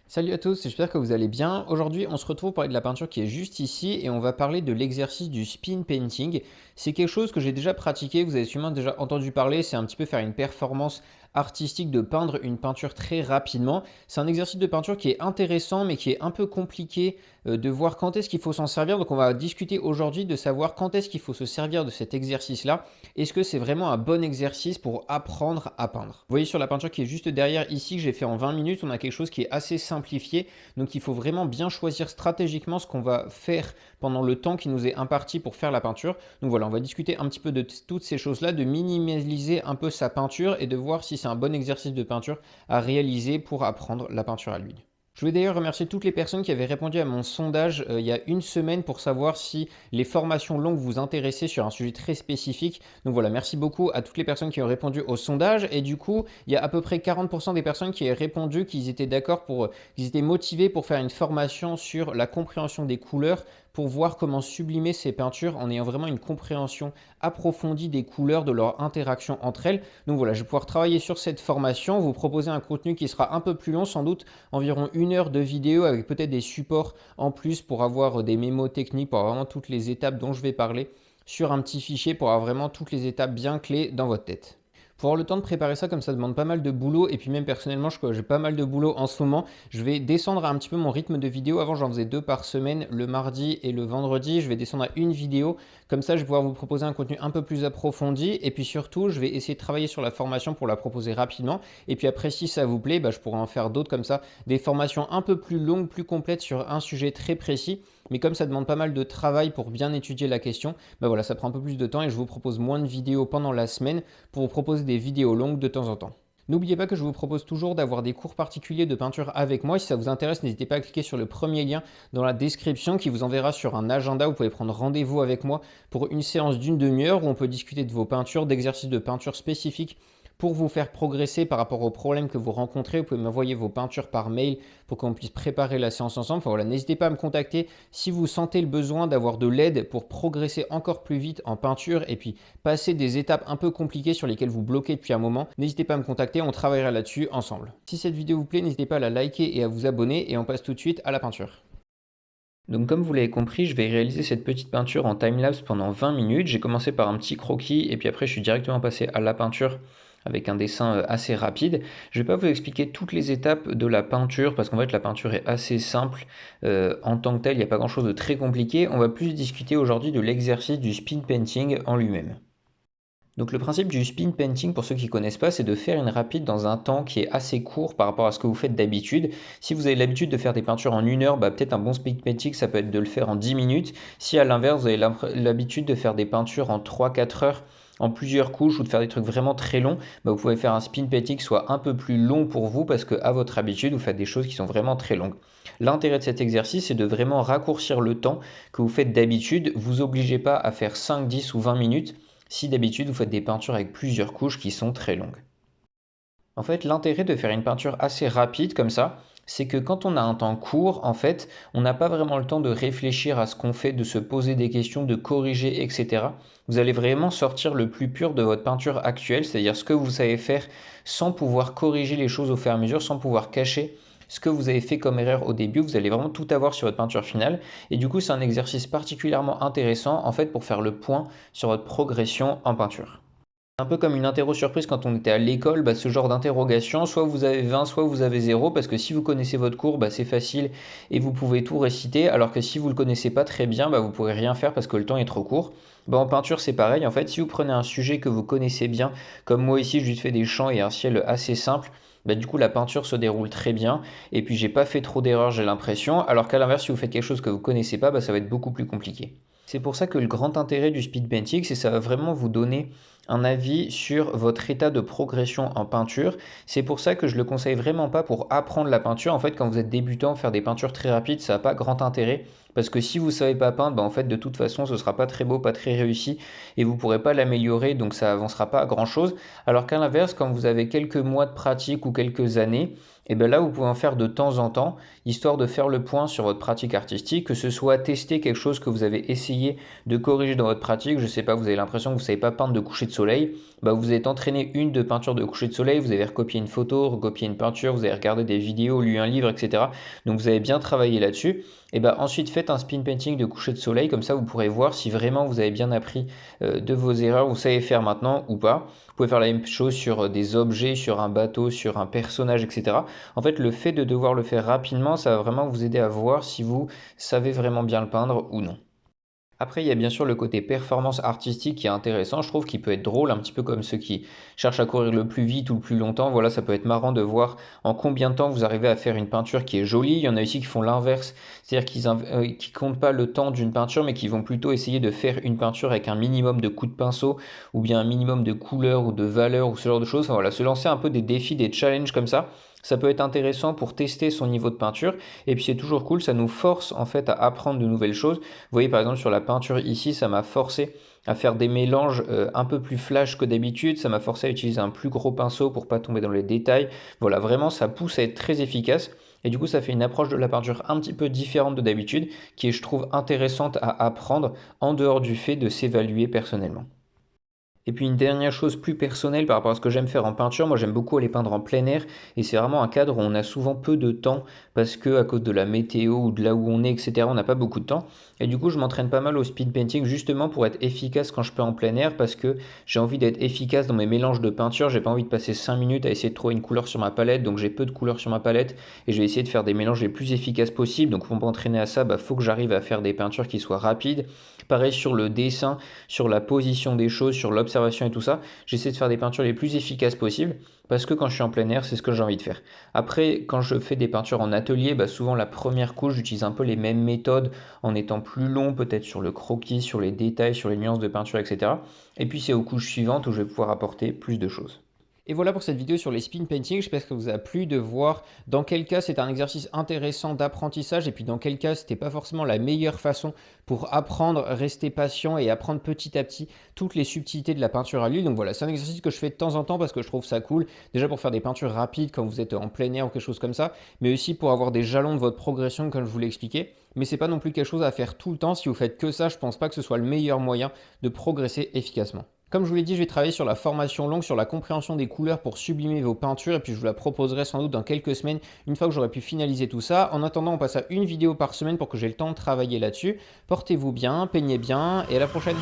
Salut à tous, j'espère que vous allez bien. Aujourd'hui, on se retrouve pour parler de la peinture qui est juste ici et on va parler de l'exercice du spin painting. C'est quelque chose que j'ai déjà pratiqué, vous avez sûrement déjà entendu parler, c'est un petit peu faire une performance artistique de peindre une peinture très rapidement. C'est un exercice de peinture qui est intéressant mais qui est un peu compliqué de voir quand est-ce qu'il faut s'en servir. Donc on va discuter aujourd'hui de savoir quand est-ce qu'il faut se servir de cet exercice-là. Est-ce que c'est vraiment un bon exercice pour apprendre à peindre? Vous voyez sur la peinture qui est juste derrière ici que j'ai fait en 20 minutes, on a quelque chose qui est assez simplifié. Donc il faut vraiment bien choisir stratégiquement ce qu'on va faire pendant le temps qui nous est imparti pour faire la peinture. Donc voilà, on va discuter un petit peu de toutes ces choses-là, de minimaliser un peu sa peinture et de voir si c'est un bon exercice de peinture à réaliser pour apprendre la peinture à l'huile. Je voulais d'ailleurs remercier toutes les personnes qui avaient répondu à mon sondage il y a une semaine pour savoir si les formations longues vous intéressaient sur un sujet très spécifique. Donc voilà, merci beaucoup à toutes les personnes qui ont répondu au sondage. Et du coup, il y a à peu près 40% des personnes qui ont répondu qu'ils étaient d'accord qu'ils étaient motivés pour faire une formation sur la compréhension des couleurs pour voir comment sublimer ces peintures en ayant vraiment une compréhension approfondie des couleurs, de leur interaction entre elles. Donc voilà, je vais pouvoir travailler sur cette formation, vous proposer un contenu qui sera un peu plus long, sans doute environ 1 heure de vidéo avec peut-être des supports en plus pour avoir des mémos techniques, pour avoir vraiment toutes les étapes dont je vais parler sur un petit fichier pour avoir vraiment toutes les étapes bien clés dans votre tête. Pour avoir le temps de préparer ça, comme ça demande pas mal de boulot, et puis même personnellement, j'ai pas mal de boulot en ce moment, je vais descendre un petit peu mon rythme de vidéo. Avant, j'en faisais 2 par semaine, le mardi et le vendredi. Je vais descendre à une vidéo, comme ça je vais pouvoir vous proposer un contenu un peu plus approfondi, et puis surtout, je vais essayer de travailler sur la formation pour la proposer rapidement, et puis après, si ça vous plaît, je pourrai en faire d'autres comme ça, des formations un peu plus longues, plus complètes sur un sujet très précis. Mais comme ça demande pas mal de travail pour bien étudier la question, voilà, ça prend un peu plus de temps et je vous propose moins de vidéos pendant la semaine pour vous proposer des vidéos longues de temps en temps. N'oubliez pas que je vous propose toujours d'avoir des cours particuliers de peinture avec moi. Si ça vous intéresse, n'hésitez pas à cliquer sur le premier lien dans la description qui vous enverra sur un agenda. Vous pouvez prendre rendez-vous avec moi pour une séance d'une demi-heure où on peut discuter de vos peintures, d'exercices de peinture spécifiques pour vous faire progresser par rapport aux problèmes que vous rencontrez. Vous pouvez m'envoyer vos peintures par mail pour qu'on puisse préparer la séance ensemble. Enfin voilà, n'hésitez pas à me contacter si vous sentez le besoin d'avoir de l'aide pour progresser encore plus vite en peinture et puis passer des étapes un peu compliquées sur lesquelles vous bloquez depuis un moment. N'hésitez pas à me contacter, on travaillera là-dessus ensemble. Si cette vidéo vous plaît, n'hésitez pas à la liker et à vous abonner et on passe tout de suite à la peinture. Donc comme vous l'avez compris, je vais réaliser cette petite peinture en timelapse pendant 20 minutes. J'ai commencé par un petit croquis et puis après je suis directement passé à la peinture avec un dessin assez rapide. Je ne vais pas vous expliquer toutes les étapes de la peinture parce qu'en fait la peinture est assez simple en tant que telle, il n'y a pas grand chose de très compliqué. On va plus discuter aujourd'hui de l'exercice du spin painting en lui-même. Donc le principe du spin painting, pour ceux qui ne connaissent pas, c'est de faire une rapide dans un temps qui est assez court par rapport à ce que vous faites d'habitude. Si vous avez l'habitude de faire des peintures en 1 heure, peut-être un bon spin painting, ça peut être de le faire en 10 minutes. Si à l'inverse, vous avez l'habitude de faire des peintures en 3-4 heures, en plusieurs couches ou de faire des trucs vraiment très longs, vous pouvez faire un spin painting soit un peu plus long pour vous parce qu'à votre habitude, vous faites des choses qui sont vraiment très longues. L'intérêt de cet exercice, c'est de vraiment raccourcir le temps que vous faites d'habitude. Vous obligez pas à faire 5, 10 ou 20 minutes si d'habitude vous faites des peintures avec plusieurs couches qui sont très longues. En fait, l'intérêt de faire une peinture assez rapide comme ça, c'est que quand on a un temps court, en fait, on n'a pas vraiment le temps de réfléchir à ce qu'on fait, de se poser des questions, de corriger, etc. Vous allez vraiment sortir le plus pur de votre peinture actuelle, c'est-à-dire ce que vous savez faire sans pouvoir corriger les choses au fur et à mesure, sans pouvoir cacher ce que vous avez fait comme erreur au début. Vous allez vraiment tout avoir sur votre peinture finale. Et du coup, c'est un exercice particulièrement intéressant, en fait, pour faire le point sur votre progression en peinture. Un peu comme une interro surprise quand on était à l'école, ce genre d'interrogation, soit vous avez 20, soit vous avez 0, parce que si vous connaissez votre cours, c'est facile et vous pouvez tout réciter, alors que si vous ne le connaissez pas très bien, vous ne pourrez rien faire parce que le temps est trop court. En peinture, c'est pareil, en fait, si vous prenez un sujet que vous connaissez bien, comme moi ici, je juste fais des champs et un ciel assez simple, du coup la peinture se déroule très bien, et puis j'ai pas fait trop d'erreurs, j'ai l'impression, alors qu'à l'inverse, si vous faites quelque chose que vous connaissez pas, ça va être beaucoup plus compliqué. C'est pour ça que le grand intérêt du speed painting, c'est que ça va vraiment vous donner un avis sur votre état de progression en peinture. C'est pour ça que je le conseille vraiment pas pour apprendre la peinture. En fait, quand vous êtes débutant, faire des peintures très rapides, ça n'a pas grand intérêt Parce que si vous ne savez pas peindre, bah, en fait, de toute façon, ce ne sera pas très beau, pas très réussi et vous ne pourrez pas l'améliorer, donc ça avancera pas à grand-chose. Alors qu'à l'inverse, quand vous avez quelques mois de pratique ou quelques années, et bien là, vous pouvez en faire de temps en temps, histoire de faire le point sur votre pratique artistique, que ce soit tester quelque chose que vous avez essayé de corriger dans votre pratique. Je ne sais pas, vous avez l'impression que vous ne savez pas peindre de coucher de soleil, bah vous êtes entraîné une de peinture de coucher de soleil, vous avez recopié une photo, recopié une peinture, vous avez regardé des vidéos, lu un livre, etc. Donc vous avez bien travaillé là-dessus. Et bah ensuite faites un spin painting de coucher de soleil, comme ça vous pourrez voir si vraiment vous avez bien appris de vos erreurs, vous savez faire maintenant ou pas. Vous pouvez faire la même chose sur des objets, sur un bateau, sur un personnage, etc. En fait, le fait de devoir le faire rapidement, ça va vraiment vous aider à voir si vous savez vraiment bien le peindre ou non. Après, il y a bien sûr le côté performance artistique qui est intéressant, je trouve, qui peut être drôle, un petit peu comme ceux qui cherchent à courir le plus vite ou le plus longtemps. Voilà, ça peut être marrant de voir en combien de temps vous arrivez à faire une peinture qui est jolie. Il y en a aussi qui font l'inverse, c'est-à-dire qui comptent pas le temps d'une peinture, mais qui vont plutôt essayer de faire une peinture avec un minimum de coups de pinceau, ou bien un minimum de couleurs ou de valeurs, ou ce genre de choses. Enfin, voilà, se lancer un peu des défis, des challenges comme ça peut être intéressant pour tester son niveau de peinture. Et puis c'est toujours cool, ça nous force en fait à apprendre de nouvelles choses. Vous voyez par exemple sur la peinture ici, ça m'a forcé à faire des mélanges un peu plus flash que d'habitude. Ça m'a forcé à utiliser un plus gros pinceau pour pas tomber dans les détails. Voilà, vraiment ça pousse à être très efficace. Et du coup, ça fait une approche de la peinture un petit peu différente de d'habitude, qui est, je trouve, intéressante à apprendre en dehors du fait de s'évaluer personnellement. Et puis une dernière chose plus personnelle par rapport à ce que j'aime faire en peinture, moi j'aime beaucoup aller peindre en plein air et c'est vraiment un cadre où on a souvent peu de temps parce que à cause de la météo ou de là où on est, etc., on n'a pas beaucoup de temps. Et du coup, je m'entraîne pas mal au speed painting justement pour être efficace quand je peins en plein air parce que j'ai envie d'être efficace dans mes mélanges de peinture. J'ai pas envie de passer 5 minutes à essayer de trouver une couleur sur ma palette, donc j'ai peu de couleurs sur ma palette et je vais essayer de faire des mélanges les plus efficaces possibles. Donc pour m'entraîner à ça, faut que j'arrive à faire des peintures qui soient rapides. Pareil sur le dessin, sur la position des choses, sur l'observation et tout ça. J'essaie de faire des peintures les plus efficaces possibles parce que quand je suis en plein air, c'est ce que j'ai envie de faire. Après, quand je fais des peintures en atelier, souvent la première couche, j'utilise un peu les mêmes méthodes en étant plus long, peut-être sur le croquis, sur les détails, sur les nuances de peinture, etc. Et puis c'est aux couches suivantes où je vais pouvoir apporter plus de choses. Et voilà pour cette vidéo sur les spin painting. J'espère que ça vous a plu de voir dans quel cas c'est un exercice intéressant d'apprentissage et puis dans quel cas c'était pas forcément la meilleure façon pour apprendre, rester patient et apprendre petit à petit toutes les subtilités de la peinture à l'huile. Donc voilà, c'est un exercice que je fais de temps en temps parce que je trouve ça cool. Déjà pour faire des peintures rapides quand vous êtes en plein air ou quelque chose comme ça, mais aussi pour avoir des jalons de votre progression comme je vous l'ai expliqué. Mais c'est pas non plus quelque chose à faire tout le temps. Si vous faites que ça, je pense pas que ce soit le meilleur moyen de progresser efficacement. Comme je vous l'ai dit, je vais travailler sur la formation longue, sur la compréhension des couleurs pour sublimer vos peintures et puis je vous la proposerai sans doute dans quelques semaines une fois que j'aurai pu finaliser tout ça. En attendant, on passe à une vidéo par semaine pour que j'ai le temps de travailler là-dessus. Portez-vous bien, peignez bien et à la prochaine.